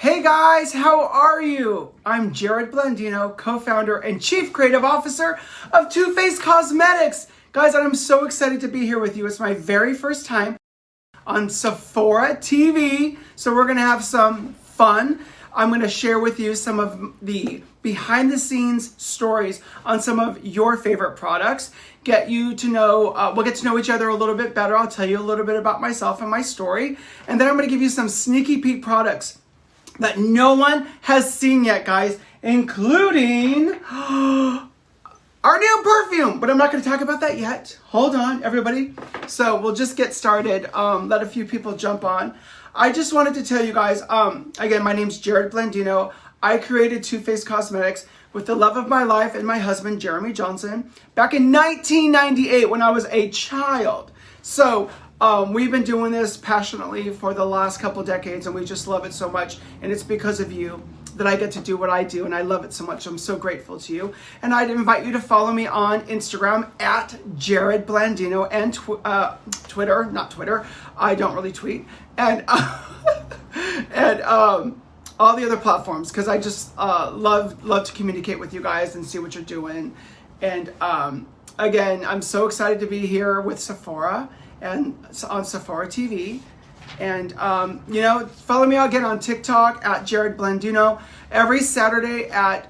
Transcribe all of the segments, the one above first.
Hey guys, how are you? I'm Jerrodem Blandino, co-founder and chief creative officer of Too Faced Cosmetics. Guys, I'm so excited to be here with you. It's my very first time on SEPHORA TV, so we're gonna have some fun. I'm gonna share with you some of the behind the scenes stories on some of your favorite products. Get you to know, we'll get to know each other a little bit better. I'll tell you a little bit about myself and my story. And then I'm gonna give you some sneaky peek products that no one has seen yet, guys, including our new perfume. But I'm not gonna talk about that yet. Hold on, everybody. So we'll just get started. Let a few people jump on. I just wanted to tell you guys, again, my name's Jerrodem Blandino. I created Too Faced Cosmetics with the love of my life and my husband, Jeremy Johnson, back in 1998 when I was a child. So we've been doing this passionately for the last couple decades, and we just love it so much. And it's because of you that I get to do what I do, and I love it so much. I'm so grateful to you. And I'd invite you to follow me on Instagram at Jerrodem Blandino and Twitter, not Twitter. I don't really tweet. And all the other platforms, because I just love to communicate with you guys and see what you're doing. And again, I'm so excited to be here with SEPHORA and on SEPHORA TV. And you know, follow me again on TikTok at Jerrodem Blandino. Every Saturday at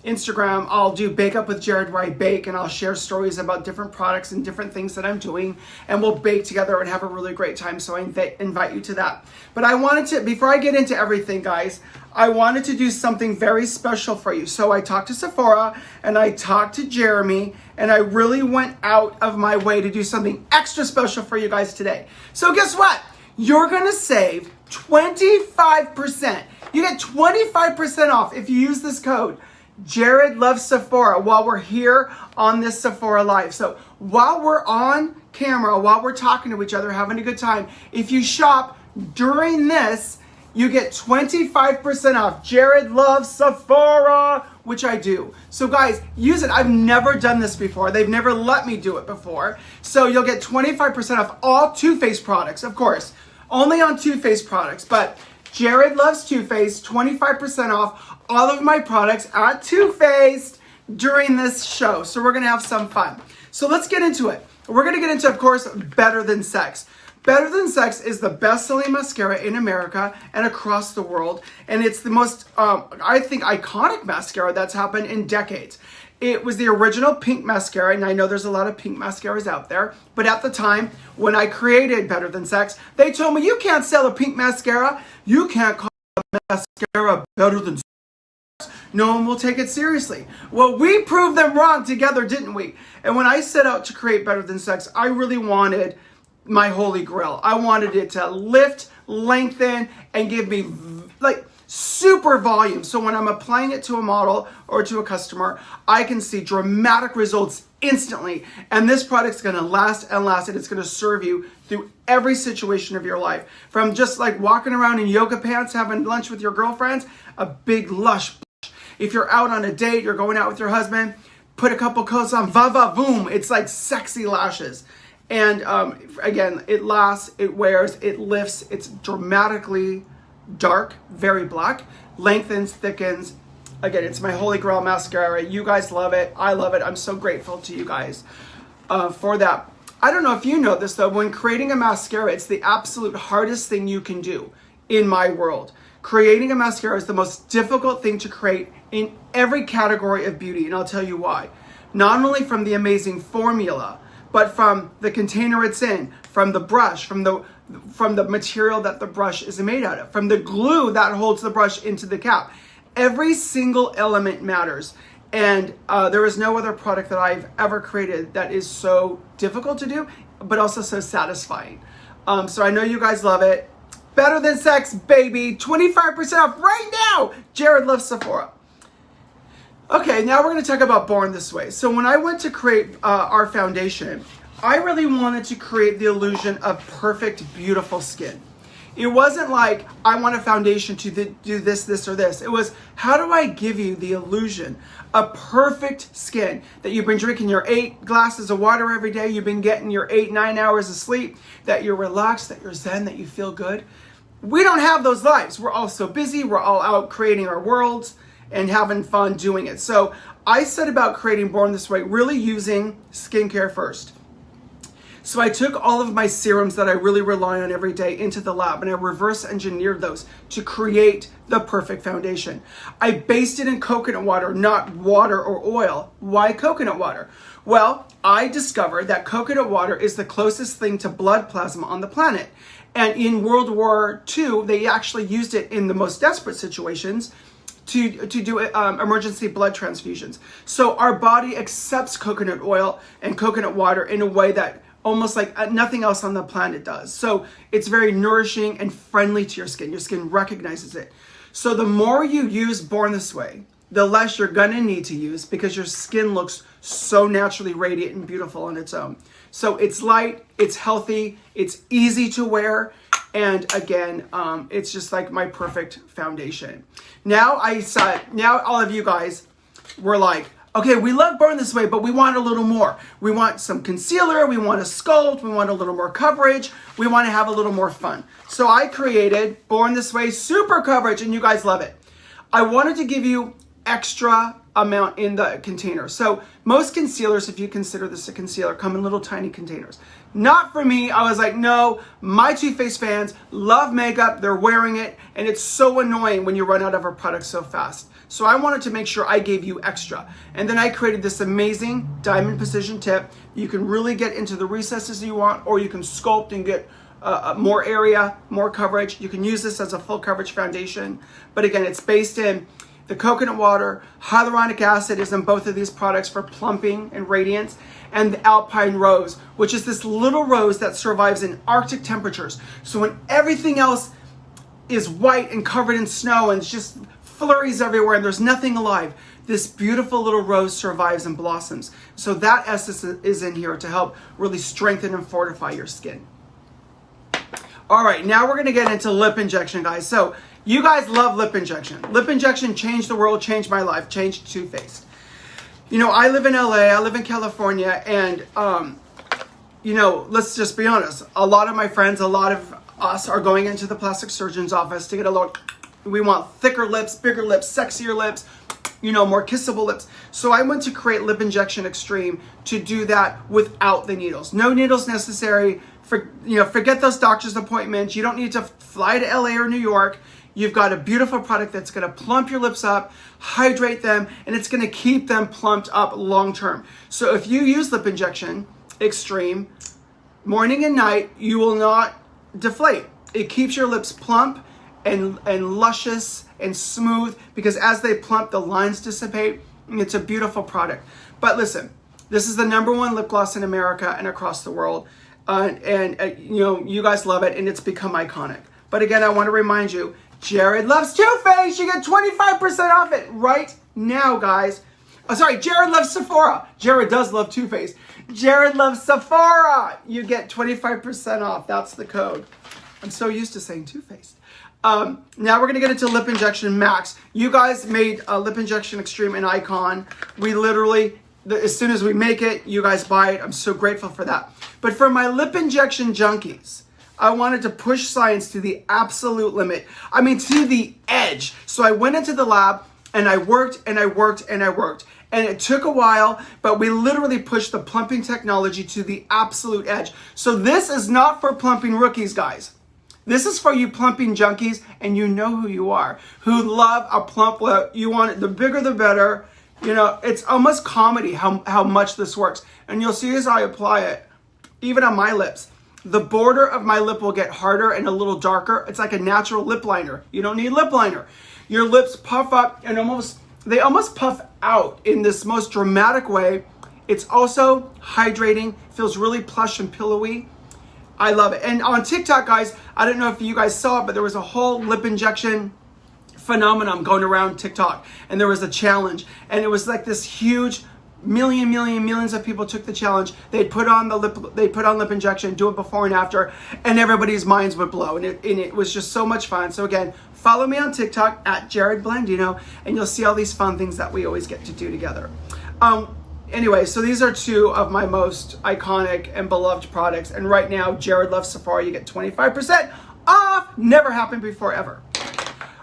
Instagram, I'll do Bake Up with Jerrod, where I bake and I'll share stories about different products and different things that I'm doing, and we'll bake together and have a really great time. So I invite you to that. But I wanted to, before I get into everything, guys, I wanted to do something very special for you. So I talked to SEPHORA and I talked to Jeremy, and I really went out of my way to do something extra special for you guys today. So guess what? You're gonna save 25%. You get 25% off if you use this code Jerrod Loves SEPHORA while we're here on this SEPHORA Live. So while we're on camera, while we're talking to each other, having a good time, if you shop during this, you get 25% off. Jerrod Loves SEPHORA, which I do. So guys, use it. I've never done this before. They've never let me do it before. So you'll get 25% off all Too Faced products, of course. Only on Too Faced products, but Jerrod Loves Too Faced, 25% off all of my products at Too Faced during this show. So we're gonna have some fun. So let's get into it. We're gonna get into, of course, Better Than Sex. Better Than Sex is the best-selling mascara in America and across the world. And it's the most, I think, iconic mascara that's happened in decades. It was the original pink mascara, and I know there's a lot of pink mascaras out there, but at the time, when I created Better Than Sex, they told me, you can't sell a pink mascara. You can't call a mascara better than sex. No one will take it seriously. Well, we proved them wrong together, didn't we? And when I set out to create Better Than Sex, I really wanted my holy grail. I wanted it to lift, lengthen, and give me like super volume. So when I'm applying it to a model or to a customer, I can see dramatic results instantly. And this product's gonna last and last, and it's gonna serve you through every situation of your life. From just like walking around in yoga pants, having lunch with your girlfriends, a big lush. If you're out on a date, you're going out with your husband, put a couple coats on, va va boom. It's like sexy lashes. And again, it lasts, it wears, it lifts, it's dramatically dark, very black, lengthens, thickens. Again, it's my holy grail mascara. You guys love it. I love it. I'm so grateful to you guys for that. I don't know if you know this though, when creating a mascara, it's the absolute hardest thing you can do in my world. Creating a mascara is the most difficult thing to create in every category of beauty, and I'll tell you why. Not only from the amazing formula, but from the container it's in, from the brush, from the material that the brush is made out of, from the glue that holds the brush into the cap. Every single element matters. And there is no other product that I've ever created that is so difficult to do, but also so satisfying. So I know you guys love it. Better Than Sex, baby. 25% off right now. Jerrod Loves SEPHORA. Okay, now we're going to talk about Born This Way. So when I went to create our foundation, I really wanted to create the illusion of perfect, beautiful skin. It wasn't like, I want a foundation to do this, this, or this. It was, how do I give you the illusion of perfect skin? That you've been drinking your 8 glasses of water every day, you've been getting your 8-9 hours of sleep, that you're relaxed, that you're zen, that you feel good. we don't have those lives. We're all so busy. We're all out creating our worlds and having fun doing it. So I set about creating Born This Way, really using skincare first. So I took all of my serums that I really rely on every day into the lab, and I reverse engineered those to create the perfect foundation. I based it in coconut water, not water or oil. Why coconut water? Well, I discovered that coconut water is the closest thing to blood plasma on the planet. And in World War II, they actually used it in the most desperate situations to do emergency blood transfusions. So our body accepts coconut oil and coconut water in a way that almost like nothing else on the planet does. So it's very nourishing and friendly to your skin. Your skin recognizes it. So the more you use Born This Way, the less you're gonna need to use, because your skin looks so naturally radiant and beautiful on its own. So it's light, it's healthy, it's easy to wear, and again, it's just like my perfect foundation. Now all of you guys were like, okay, we love Born This Way, but we want a little more. We want some concealer, we want a sculpt, we want a little more coverage, we want to have a little more fun. So I created Born This Way Super Coverage, and you guys love it. I wanted to give you extra amount in the container. So most concealers, if you consider this a concealer, come in little tiny containers. Not for me. I was like, no, my Too Faced fans love makeup, they're wearing it, and it's so annoying when you run out of our product so fast. So I wanted to make sure I gave you extra. And then I created this amazing diamond precision tip. You can really get into the recesses you want, or you can sculpt and get more area, more coverage. You can use this as a full coverage foundation. But again, it's based in the coconut water. Hyaluronic acid is in both of these products for plumping and radiance. And the Alpine Rose, which is this little rose that survives in Arctic temperatures. So when everything else is white and covered in snow and it's just flurries everywhere and there's nothing alive, this beautiful little rose survives and blossoms. So that essence is in here to help really strengthen and fortify your skin. All right, now we're gonna get into lip injection, guys. So you guys love lip injection. Lip injection changed the world, changed my life, changed Too Faced. You know, I live in LA, I live in California, and you know, let's just be honest. A lot of my friends, a lot of us are going into the plastic surgeon's office to get a look. We want thicker lips, bigger lips, sexier lips, you know, more kissable lips. So I went to create Lip Injection Extreme to do that without the needles. No needles necessary. Forget those doctor's appointments. You don't need to fly to LA or New York. You've got a beautiful product that's gonna plump your lips up, hydrate them, and it's gonna keep them plumped up long term. So if you use Lip Injection Extreme, morning and night, you will not deflate. It keeps your lips plump and luscious and smooth, because as they plump, the lines dissipate. And it's a beautiful product. But listen, this is the #1 lip gloss in America and across the world. You know, you guys love it, and it's become iconic. But again, I want to remind you, Jared loves Too Faced. You get 25% off it right now, guys. Oh, sorry, Jared loves Sephora. Jared does love Too Faced. Jared loves Sephora. You get 25% off. That's the code. I'm so used to saying Too Faced. Now we're gonna get into Lip Injection Max. You guys made Lip Injection Extreme an icon. We literally, as soon as we make it, you guys buy it. I'm so grateful for that. But for my lip injection junkies, I wanted to push science to the absolute limit. I mean, to the edge. So I went into the lab and I worked and I worked and I worked. And it took a while, but we literally pushed the plumping technology to the absolute edge. So this is not for plumping rookies, guys. This is for you plumping junkies, and you know who you are, who love a plump lip. You want it, the bigger the better. You know, it's almost comedy how much this works. And you'll see as I apply it, even on my lips, the border of my lip will get harder and a little darker. It's like a natural lip liner. You don't need lip liner. Your lips puff up and they almost puff out in this most dramatic way. It's also hydrating, feels really plush and pillowy. I love it. And on TikTok, guys, I don't know if you guys saw it, but there was a whole lip injection phenomenon going around TikTok. And there was a challenge. And it was like this huge millions of people took the challenge. They put on lip injection, do it before and after, and everybody's minds would blow. And it was just so much fun. So again, follow me on TikTok at Jerrodem Blandino, and you'll see all these fun things that we always get to do together. Anyway, so these are two of my most iconic and beloved products. And right now, Jared loves Sephora. You get 25% off Never happened before, ever.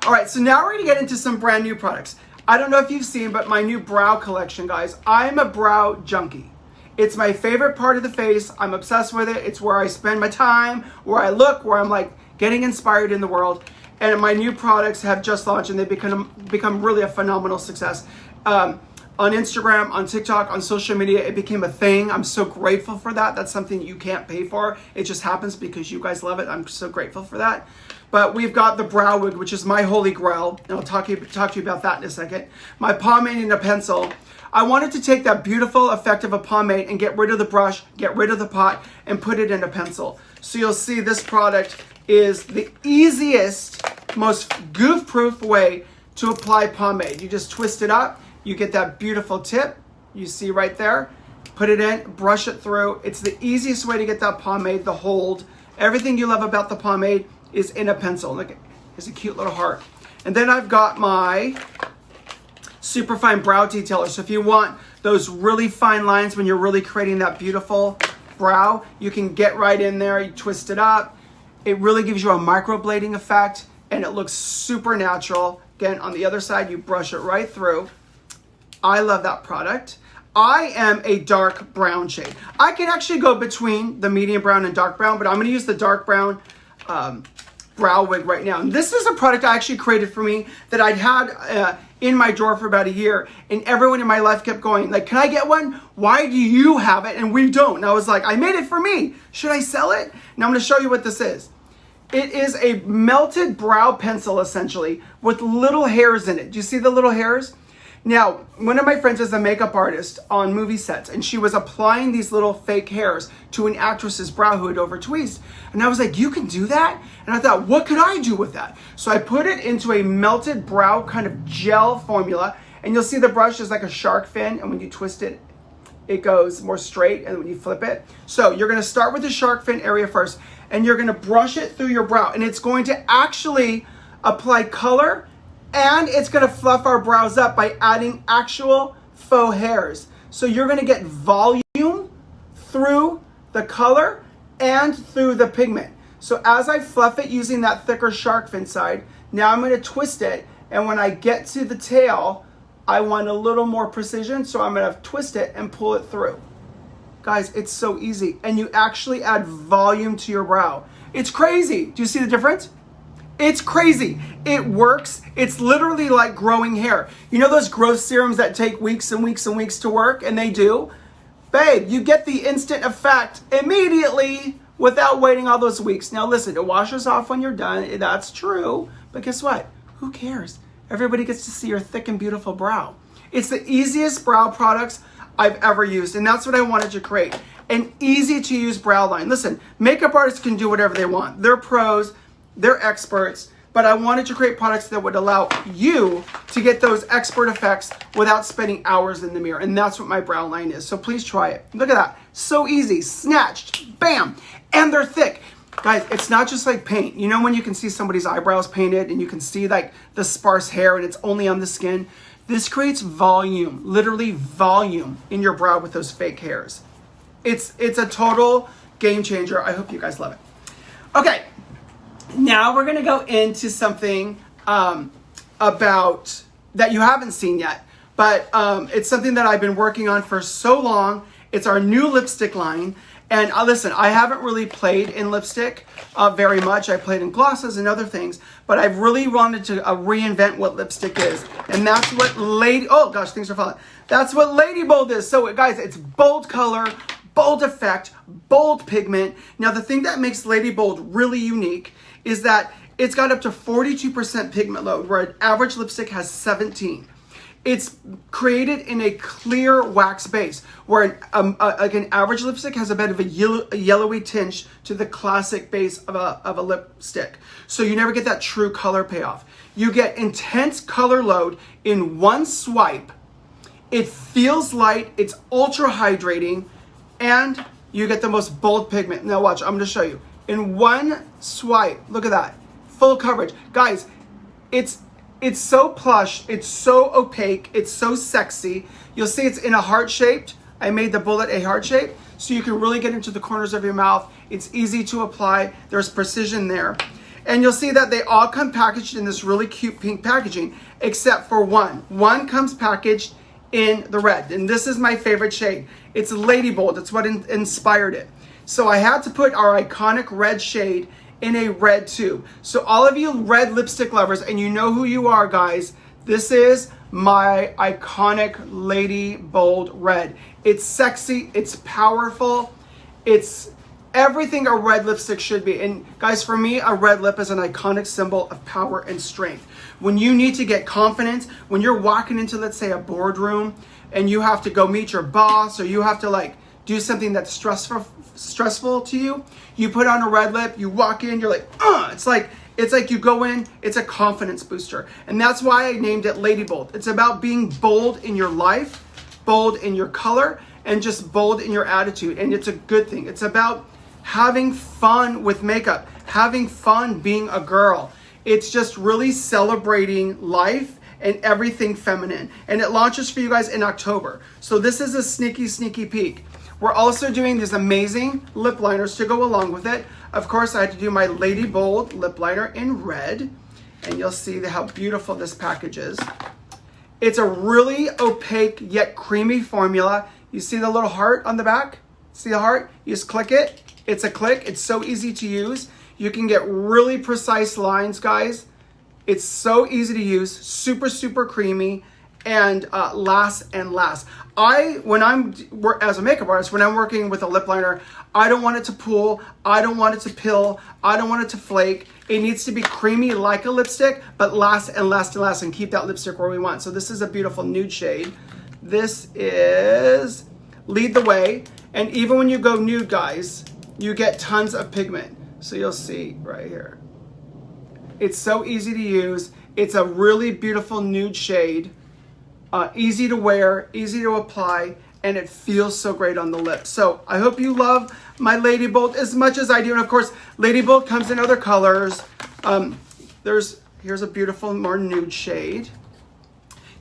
All right, so now we're gonna get into some brand new products. I don't know if you've seen, but my new brow collection, guys. I'm a brow junkie. It's my favorite part of the face. I'm obsessed with it. It's where I spend my time, where I look, where I'm like getting inspired in the world. And my new products have just launched and they've become really a phenomenal success. On Instagram, on TikTok, on social media, it became a thing. I'm so grateful for that. That's something you can't pay for. It just happens because you guys love it. I'm so grateful for that. But we've got the brow wig, which is my holy grail. And I'll talk to you about that in a second. My pomade and a pencil. I wanted to take that beautiful effect of a pomade and get rid of the brush, get rid of the pot, and put it in a pencil. So you'll see this product is the easiest, most goof-proof way to apply pomade. You just twist it up, you get that beautiful tip, you see right there, put it in, brush it through. It's the easiest way to get that pomade, the hold. Everything you love about the pomade is in a pencil. Look, it's a cute little heart. And then I've got my super fine brow detailer. So if you want those really fine lines when you're really creating that beautiful brow, you can get right in there, you twist it up. It really gives you a microblading effect and it looks super natural. Again, on the other side, you brush it right through. I love that product. I am a dark brown shade. I can actually go between the medium brown and dark brown, but I'm gonna use the dark brown brow wig right now. And this is a product I actually created for me that I'd had in my drawer for about a year, and everyone in my life kept going, like, can I get one? Why do you have it and we don't? And I was like, I made it for me. Should I sell it? Now I'm gonna show you what this is. It is a melted brow pencil, essentially, with little hairs in it. Do you see the little hairs? Now, one of my friends is a makeup artist on movie sets, and she was applying these little fake hairs to an actress's brow who had over tweezed. And I was like, you can do that? And I thought, what could I do with that? So I put it into a melted brow kind of gel formula, and you'll see the brush is like a shark fin, and when you twist it, it goes more straight, and when you flip it. So you're gonna start with the shark fin area first, and you're gonna brush it through your brow, and it's going to actually apply color, and it's gonna fluff our brows up by adding actual faux hairs. So you're gonna get volume through the color and through the pigment. So as I fluff it using that thicker shark fin side, now I'm gonna twist it, and when I get to the tail, I want a little more precision, so I'm gonna twist it and pull it through. Guys, it's so easy, and you actually add volume to your brow. It's crazy. Do you see the difference? It's crazy. It works. It's literally like growing hair. You know those growth serums that take weeks and weeks and weeks to work, and they do? Babe, you get the instant effect immediately without waiting all those weeks. Now listen, it washes off when you're done. That's true, but guess what? Who cares? Everybody gets to see your thick and beautiful brow. It's the easiest brow products I've ever used, and that's what I wanted to create. An easy to use brow line. Listen, makeup artists can do whatever they want. They're pros, they're experts, but I wanted to create products that would allow you to get those expert effects without spending hours in the mirror, and that's what my brow line is. So please try it. Look at that. So easy, snatched, bam, and they're thick. Guys, it's not just like paint. You know when you can see somebody's eyebrows painted and you can see like the sparse hair and it's only on the skin? This creates volume, literally volume in your brow with those fake hairs. It's a total game changer. I hope you guys love it. Okay, now we're gonna go into something about that you haven't seen yet, but it's something that I've been working on for so long. It's our new lipstick line. And listen, I haven't really played in lipstick very much. I played in glosses and other things, but I've really wanted to reinvent what lipstick is. And that's what oh gosh, things are falling. That's what Lady Bold is. So guys, it's bold color, bold effect, bold pigment. Now the thing that makes Lady Bold really unique is that it's got up to 42% pigment load, where an average lipstick has 17. It's created in a clear wax base, where an average lipstick has a bit of a yellowy tinge to the classic base of a lipstick. So you never get that true color payoff. You get intense color load in one swipe. It feels light, it's ultra hydrating, and you get the most bold pigment. Now watch, I'm gonna show you. In one swipe, look at that, full coverage. Guys, it's so plush, it's so opaque, it's so sexy. You'll see it's in a heart-shaped. I made the bullet a heart shape, so you can really get into the corners of your mouth. It's easy to apply, there's precision there. And you'll see that they all come packaged in this really cute pink packaging, except for one. One comes packaged in the red, and this is my favorite shade. It's Lady Bold. It's what inspired it. So I had to put our iconic red shade in a red tube. So all of you red lipstick lovers, and you know who you are, guys, this is my iconic Lady Bold red. It's sexy, it's powerful, it's everything a red lipstick should be. And guys, for me, a red lip is an iconic symbol of power and strength. When you need to get confidence, when you're walking into, let's say, a boardroom and you have to go meet your boss, or you have to like do something that's stressful to you, you put on a red lip, you walk in, you're like, it's like you go in, it's a confidence booster. And that's why I named it Lady Bold. It's about being bold in your life, bold in your color, and just bold in your attitude. And it's a good thing. It's about having fun with makeup, having fun being a girl. It's just really celebrating life and everything feminine. And it launches for you guys in October. So this is a sneaky peek. We're also doing these amazing lip liners to go along with it. Of course, I had to do my Lady Bold lip liner in red. And you'll see how beautiful this package is. It's a really opaque yet creamy formula. You see the little heart on the back? See the heart? You just click it. It's a click. It's so easy to use. You can get really precise lines, guys. It's so easy to use, super creamy, and lasts and lasts. As a makeup artist, when I'm working with a lip liner, I don't want it to pool, I don't want it to pill, I don't want it to flake. It needs to be creamy like a lipstick, but last and last and last, and keep that lipstick where we want. So this is a beautiful nude shade. This is Lead the Way. And even when you go nude, guys, you get tons of pigment. So you'll see right here. It's so easy to use. It's a really beautiful nude shade. Easy to wear, easy to apply, and it feels so great on the lips. So I hope you love my Lady Bold as much as I do. And of course, Lady Bold comes in other colors. Here's a beautiful, more nude shade.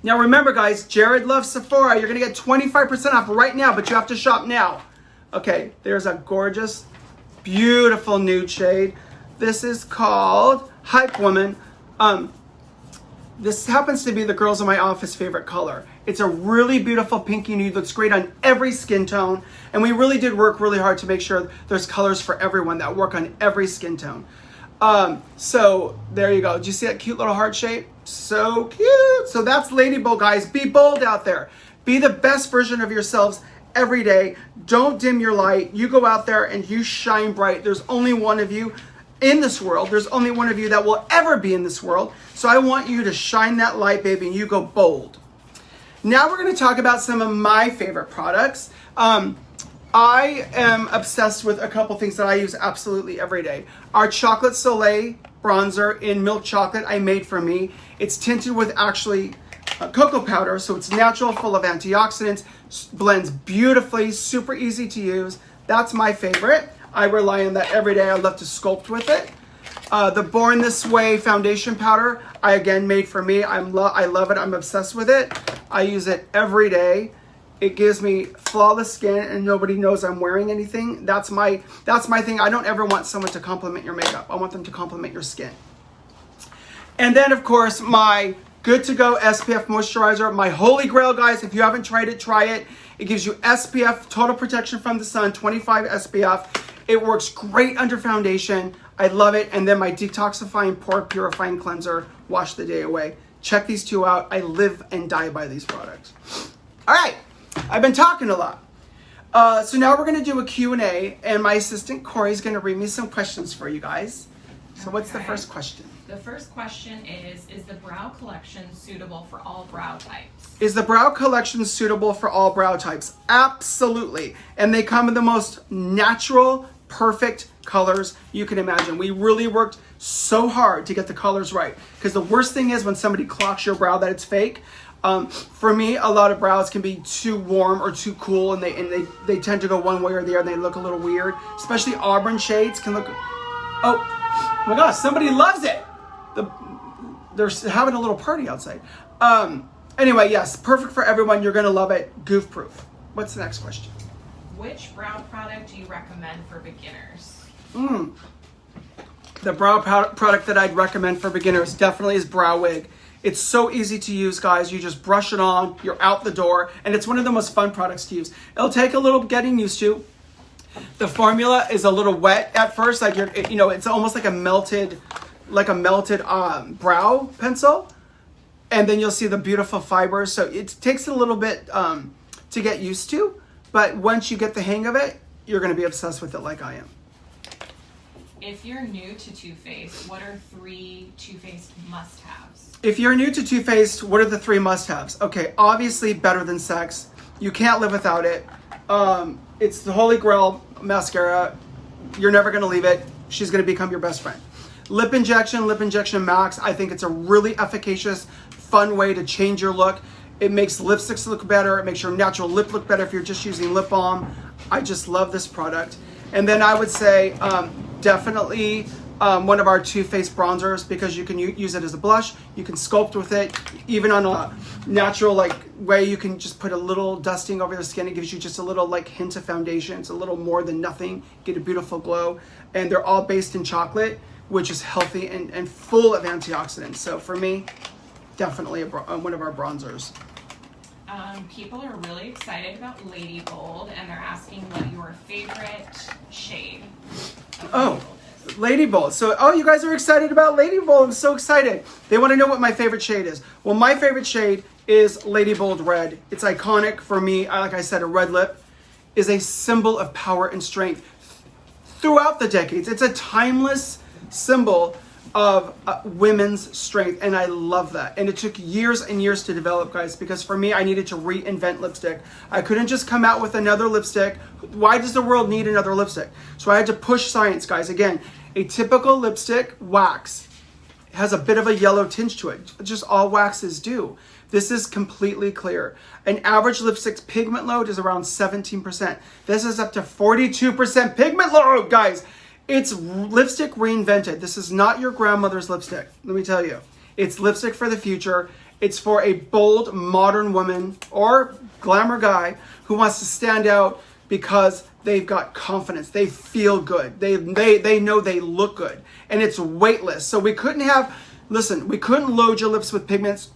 Now remember, guys, Jared loves Sephora. You're gonna get 25% off right now, but you have to shop now. Okay, there's a gorgeous, beautiful nude shade. This is called Hype Woman. This happens to be the girls in my office favorite color. It's a really beautiful pinky nude, looks great on every skin tone. And we really did work really hard to make sure there's colors for everyone that work on every skin tone. So there you go. Do you see that cute little heart shape? So cute. So that's Lady Bold, guys. Be bold out there. Be the best version of yourselves every day. Don't dim your light. You go out there and you shine bright. There's only one of you in this world. There's only one of you that will ever be in this world. So I want you to shine that light, baby, and you go bold. Now we're going to talk about some of my favorite products. I am obsessed with a couple things that I use absolutely every day. Our Chocolate Soleil bronzer in milk chocolate I made for me. It's tinted with actually cocoa powder, so it's natural, full of antioxidants, blends beautifully, super easy to use. That's my favorite. I rely on that every day. I love to sculpt with it. The Born This Way foundation powder, I again made for me. I love it. I'm obsessed with it. I use it every day. It gives me flawless skin and nobody knows I'm wearing anything. That's my thing. I don't ever want someone to compliment your makeup. I want them to compliment your skin. And then of course my Good to Go SPF moisturizer, my holy grail, guys. If you haven't tried it, try it. It gives you SPF, total protection from the sun, 25 SPF. It works great under foundation. I love it. And then my detoxifying, pore purifying cleanser, wash the day away. Check these two out. I live and die by these products. All right, I've been talking a lot. So now we're gonna do a Q&A, and my assistant Corey's gonna read me some questions for you guys. So okay. What's the first question? The first question is the brow collection suitable for all brow types? Is the brow collection suitable for all brow types? Absolutely. And they come in the most natural, perfect colors you can imagine. We really worked so hard to get the colors right, because the worst thing is when somebody clocks your brow that it's fake. For me, a lot of brows can be too warm or too cool, and they tend to go one way or the other, and they look a little weird. Especially auburn shades can look... Oh my gosh, somebody loves it! They're having a little party outside. Anyway, yes, perfect for everyone. You're gonna love it. Goof proof. What's the next question? Which brow product do you recommend for beginners? The brow product that I'd recommend for beginners definitely is Brow Wig. It's so easy to use, guys. You just brush it on, you're out the door, and it's one of the most fun products to use. It'll take a little getting used to. The formula is a little wet at first, like it's almost like a melted brow pencil, and then you'll see the beautiful fibers. So it takes a little bit to get used to, but once you get the hang of it, you're going to be obsessed with it like I am. If you're new to Too Faced, what are 3 Too Faced must-haves? If you're new to Too Faced, what are the 3 must-haves? Okay, obviously Better Than Sex. You can't live without it. It's the Holy Grail mascara. You're never going to leave it. She's going to become your best friend. Lip Injection Max. I think it's a really efficacious, fun way to change your look. It makes lipsticks look better. It makes your natural lip look better if you're just using lip balm. I just love this product. And then I would say definitely one of our Too Faced bronzers, because you can use it as a blush. You can sculpt with it. Even on a natural way, you can just put a little dusting over the skin. It gives you just a little hint of foundation. It's a little more than nothing. Get a beautiful glow. And they're all based in chocolate, which is healthy and full of antioxidants. So for me, definitely one of our bronzers. People are really excited about Lady Bold, and they're asking what your favorite shade of Lady Bold is. Lady Bold. So, you guys are excited about Lady Bold. I'm so excited. They want to know what my favorite shade is. Well, my favorite shade is Lady Bold Red. It's iconic for me. Like I said, a red lip is a symbol of power and strength throughout the decades. It's a timeless symbol of women's strength, and I love that. And it took years and years to develop, guys, because for me, I needed to reinvent lipstick. I couldn't just come out with another lipstick. Why does the world need another lipstick? So I had to push science, guys. Again, a typical lipstick wax has a bit of a yellow tinge to it, just all waxes do. This is completely clear. An average lipstick's pigment load is around 17%. This is up to 42% pigment load, guys. It's lipstick reinvented. This is not your grandmother's lipstick, let me tell you. It's lipstick for the future. It's for a bold, modern woman or glamour guy who wants to stand out because they've got confidence. They feel good. They know they look good. And it's weightless. So we couldn't load your lips with pigments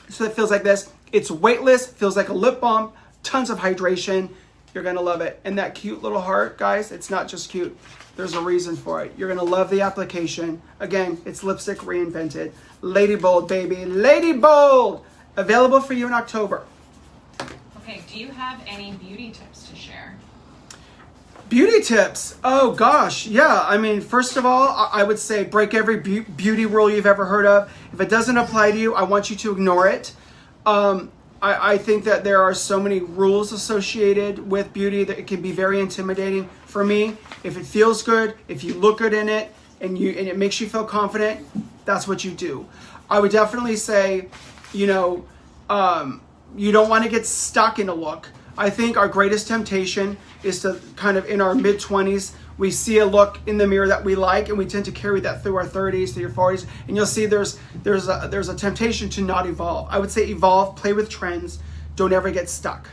so it feels like this. It's weightless, feels like a lip balm, tons of hydration. You're gonna love it. And that cute little heart, guys, it's not just cute. There's a reason for it. You're gonna love the application. Again, it's lipstick reinvented. Lady Bold, baby. Lady Bold! Available for you in October. Okay, do you have any beauty tips to share? Beauty tips? Oh gosh, yeah. I mean, first of all, I would say break every beauty rule you've ever heard of. If it doesn't apply to you, I want you to ignore it. I think that there are so many rules associated with beauty that it can be very intimidating. For me, if it feels good, if you look good in it, and it makes you feel confident, that's what you do. I would definitely say, you don't want to get stuck in a look. I think our greatest temptation is to kind of in our mid-20s, we see a look in the mirror that we like, and we tend to carry that through our 30s, through your 40s, and you'll see there's a temptation to not evolve. I would say evolve, play with trends, don't ever get stuck.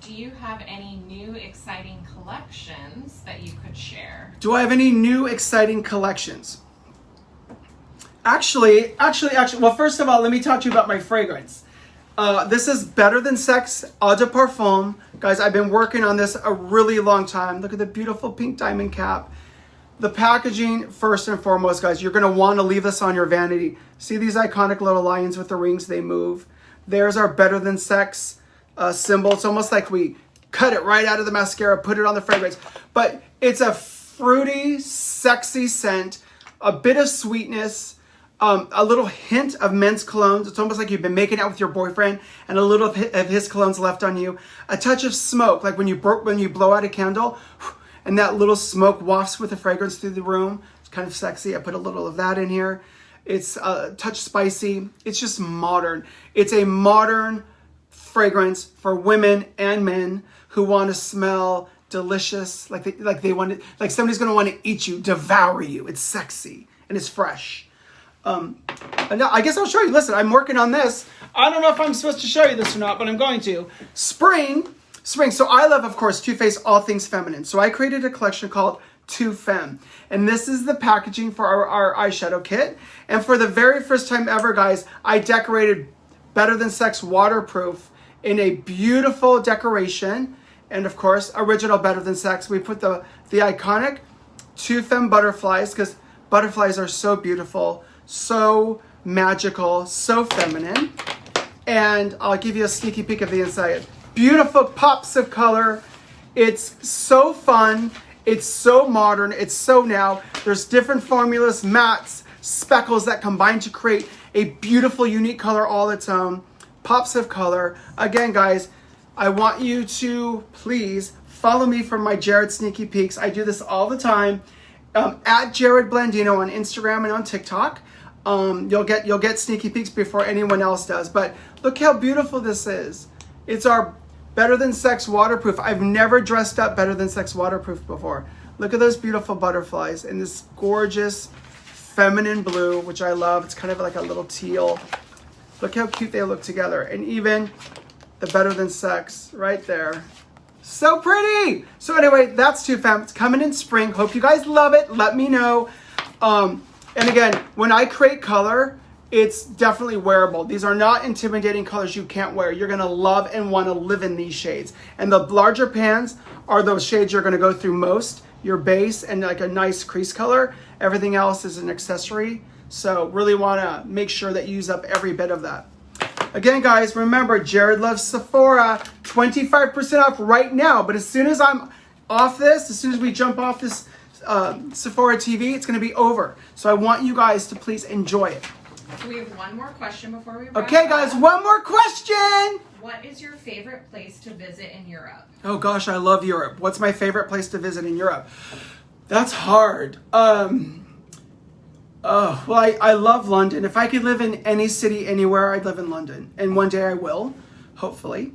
Do you have any new exciting collections that you could share? Do I have any new exciting collections? Actually, well, first of all, let me talk to you about my fragrance. This is Better Than Sex Eau de Parfum. Guys, I've been working on this a really long time. Look at the beautiful pink diamond cap. The packaging, first and foremost, guys, you're going to want to leave this on your vanity. See these iconic little lions with the rings? They move. There's our Better Than Sex symbol. It's almost like we cut it right out of the mascara, put it on the fragrance. But it's a fruity, sexy scent, a bit of sweetness, a little hint of men's colognes. It's almost like you've been making out with your boyfriend and a little of his colognes left on you. A touch of smoke, like when you blow out a candle and that little smoke wafts with the fragrance through the room. It's kind of sexy. I put a little of that in here. It's a touch spicy. It's just modern. It's a modern fragrance for women and men who want to smell delicious, like somebody's going to want to eat you, devour you. It's sexy and it's fresh. And I guess I'll show you. Listen, I'm working on this. I don't know if I'm supposed to show you this or not, but I'm going to. Spring. So I love, of course, Too Faced All Things Feminine. So I created a collection called Too Femme. And this is the packaging for our eyeshadow kit. And for the very first time ever, guys, I decorated Better Than Sex waterproof in a beautiful decoration. And of course, original Better Than Sex. We put the iconic Too Femme butterflies, because butterflies are so beautiful, so magical, so feminine. And I'll give you a sneaky peek of the inside. Beautiful pops of color. It's so fun. It's so modern. It's so now. There's different formulas, mattes, speckles that combine to create a beautiful, unique color all its own. Pops of color. Again, guys, I want you to please follow me for my Jerrod sneaky peeks. I do this all the time. At Jerrodem Blandino on Instagram and on TikTok. You'll get sneaky peeks before anyone else does. But look how beautiful this is. It's our Better Than Sex waterproof. I've never dressed up Better Than Sex waterproof before. Look at those beautiful butterflies in this gorgeous feminine blue, which I love. It's kind of like a little teal. Look how cute they look together. And even the Better Than Sex right there. So pretty. So anyway, that's Too Femme. It's coming in spring. Hope you guys love it. Let me know. And again, when I create color, it's definitely wearable. These are not intimidating colors you can't wear. You're going to love and want to live in these shades. And the larger pans are those shades you're going to go through most. Your base and like a nice crease color. Everything else is an accessory. So really want to make sure that you use up every bit of that. Again, guys, remember, Jerrod loves Sephora. 25% off right now. But as soon as I'm off this, as soon as we jump off this Sephora TV, it's going to be over. So I want you guys to please enjoy it. We have one more question before we wrap Okay, guys, up. one more question. What is your favorite place to visit in Europe? Oh gosh, I love Europe. What's my favorite place to visit in Europe? That's hard. Well, I love London. If I could live in any city anywhere, I'd live in London. And one day I will, hopefully.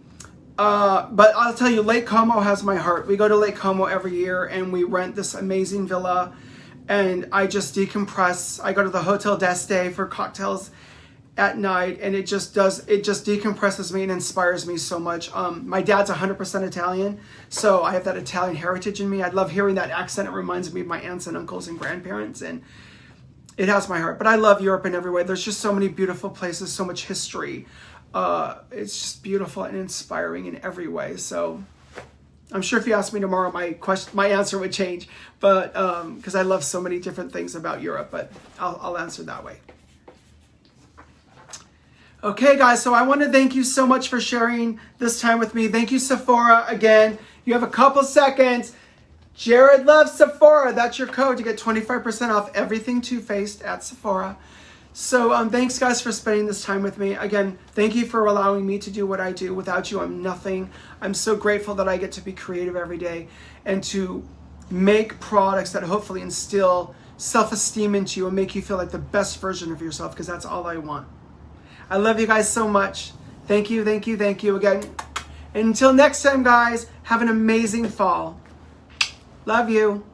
But I'll tell you, Lake Como has my heart. We go to Lake Como every year and we rent this amazing villa. And I just decompress. I go to the Hotel d'Este for cocktails at night, and it just decompresses me and inspires me so much. My dad's 100% Italian, so I have that Italian heritage in me. I love hearing that accent. It reminds me of my aunts and uncles and grandparents, and it has my heart. But I love Europe in every way. There's just so many beautiful places, so much history. It's just beautiful and inspiring in every way. So I'm sure if you asked me tomorrow, my answer would change, but because I love so many different things about Europe, but I'll answer that way. Okay, guys, so I want to thank you so much for sharing this time with me. Thank you, Sephora. Again, you have a couple seconds. Jerrod loves Sephora. That's your code to get 25% off everything Too Faced at Sephora. So thanks, guys, for spending this time with me. Again, thank you for allowing me to do what I do. Without you, I'm nothing. I'm so grateful that I get to be creative every day and to make products that hopefully instill self-esteem into you and make you feel like the best version of yourself, because that's all I want. I love you guys so much. Thank you, thank you, thank you again. And until next time, guys, have an amazing fall. Love you.